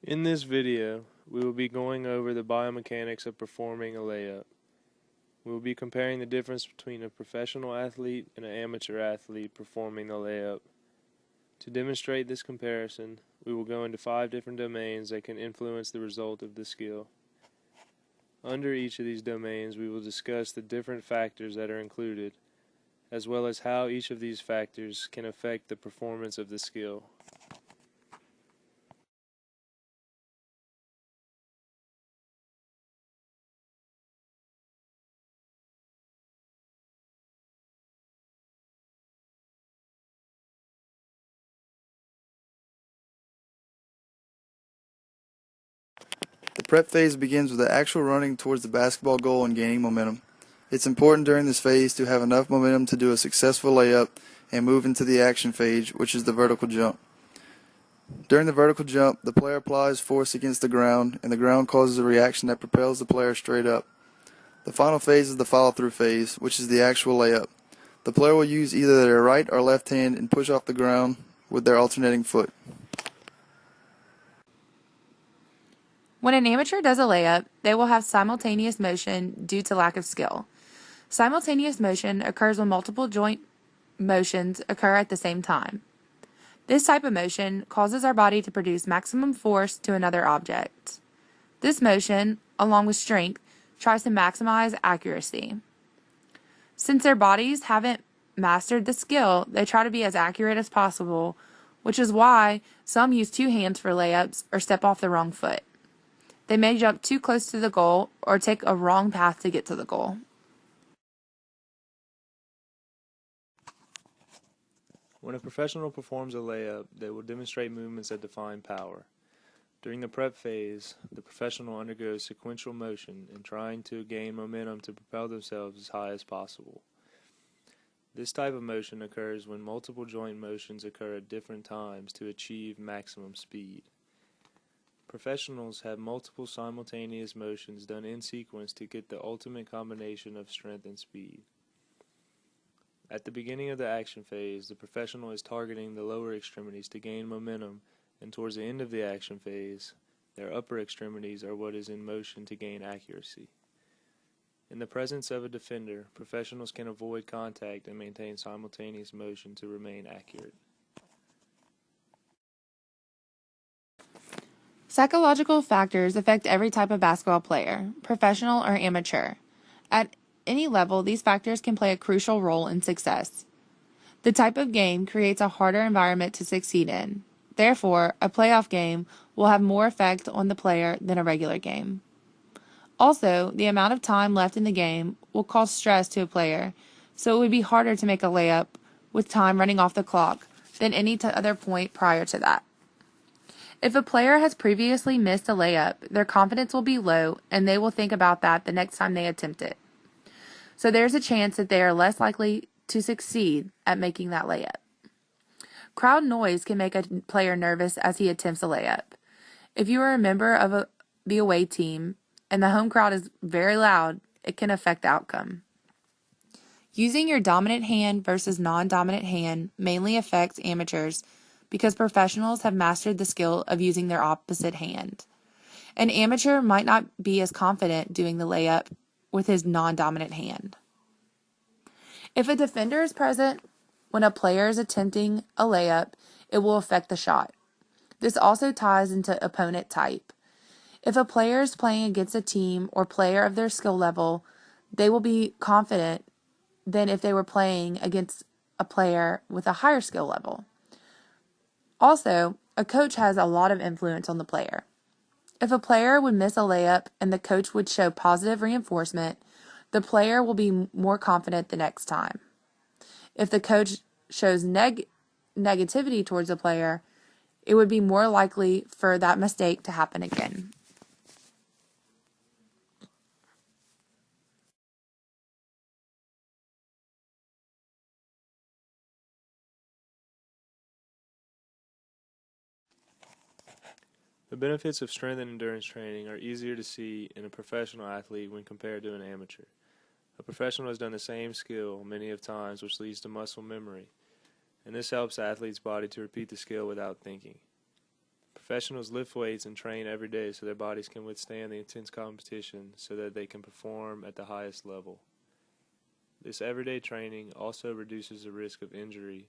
In this video, we will be going over the biomechanics of performing a layup. We will be comparing the difference between a professional athlete and an amateur athlete performing the layup. To demonstrate this comparison, we will go into 5 different domains that can influence the result of the skill. Under each of these domains, we will discuss the different factors that are included, as well as how each of these factors can affect the performance of the skill. The prep phase begins with the actual running towards the basketball goal and gaining momentum. It's important during this phase to have enough momentum to do a successful layup and move into the action phase, which is the vertical jump. During the vertical jump, the player applies force against the ground, and the ground causes a reaction that propels the player straight up. The final phase is the follow-through phase, which is the actual layup. The player will use either their right or left hand and push off the ground with their alternating foot. When an amateur does a layup, they will have simultaneous motion due to lack of skill. Simultaneous motion occurs when multiple joint motions occur at the same time. This type of motion causes our body to produce maximum force to another object. This motion, along with strength, tries to maximize accuracy. Since their bodies haven't mastered the skill, they try to be as accurate as possible, which is why some use 2 hands for layups or step off the wrong foot. They may jump too close to the goal or take a wrong path to get to the goal. When a professional performs a layup, they will demonstrate movements that define power. During the prep phase, the professional undergoes sequential motion in trying to gain momentum to propel themselves as high as possible. This type of motion occurs when multiple joint motions occur at different times to achieve maximum speed. Professionals have multiple simultaneous motions done in sequence to get the ultimate combination of strength and speed. At the beginning of the action phase, the professional is targeting the lower extremities to gain momentum, and towards the end of the action phase, their upper extremities are what is in motion to gain accuracy. In the presence of a defender, professionals can avoid contact and maintain simultaneous motion to remain accurate. Psychological factors affect every type of basketball player, professional or amateur. At any level, these factors can play a crucial role in success. The type of game creates a harder environment to succeed in. Therefore, a playoff game will have more effect on the player than a regular game. Also, the amount of time left in the game will cause stress to a player, so it would be harder to make a layup with time running off the clock than any other point prior to that. If a player has previously missed a layup, their confidence will be low and they will think about that the next time they attempt it. So there's a chance that they are less likely to succeed at making that layup. Crowd noise can make a player nervous as he attempts a layup. If you are a member of the away team and the home crowd is very loud, it can affect the outcome. Using your dominant hand versus non-dominant hand mainly affects amateurs because professionals have mastered the skill of using their opposite hand. An amateur might not be as confident doing the layup with his non-dominant hand. If a defender is present when a player is attempting a layup, it will affect the shot. This also ties into opponent type. If a player is playing against a team or player of their skill level, they will be confident than if they were playing against a player with a higher skill level. Also, a coach has a lot of influence on the player. If a player would miss a layup and the coach would show positive reinforcement, the player will be more confident the next time. If the coach shows negativity towards the player, it would be more likely for that mistake to happen again. The benefits of strength and endurance training are easier to see in a professional athlete when compared to an amateur. A professional has done the same skill many of times, which leads to muscle memory, and this helps the athlete's body to repeat the skill without thinking. Professionals lift weights and train every day so their bodies can withstand the intense competition so that they can perform at the highest level. This everyday training also reduces the risk of injury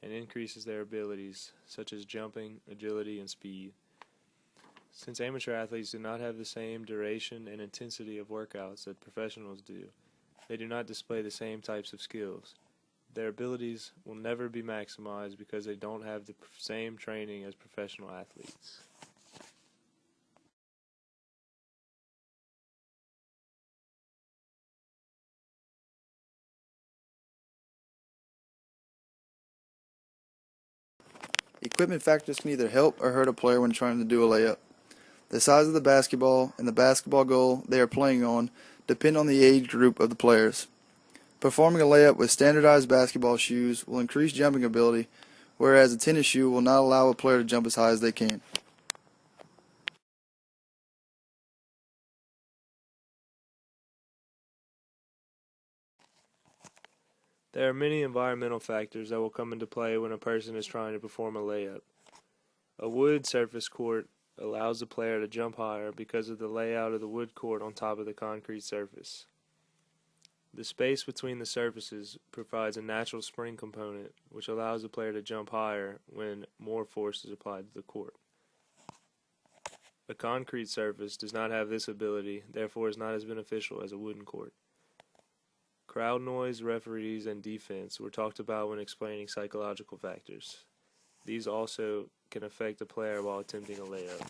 and increases their abilities, such as jumping, agility, and speed. Since amateur athletes do not have the same duration and intensity of workouts that professionals do, they do not display the same types of skills. Their abilities will never be maximized because they don't have the same training as professional athletes. Equipment factors can either help or hurt a player when trying to do a layup. The size of the basketball and the basketball goal they are playing on depend on the age group of the players. Performing a layup with standardized basketball shoes will increase jumping ability, whereas a tennis shoe will not allow a player to jump as high as they can. There are many environmental factors that will come into play when a person is trying to perform a layup. A wood surface court allows the player to jump higher because of the layout of the wood court on top of the concrete surface. The space between the surfaces provides a natural spring component, which allows the player to jump higher when more force is applied to the court. A concrete surface does not have this ability, therefore is not as beneficial as a wooden court. Crowd noise, referees, and defense were talked about when explaining psychological factors. These also can affect a player while attempting a layup.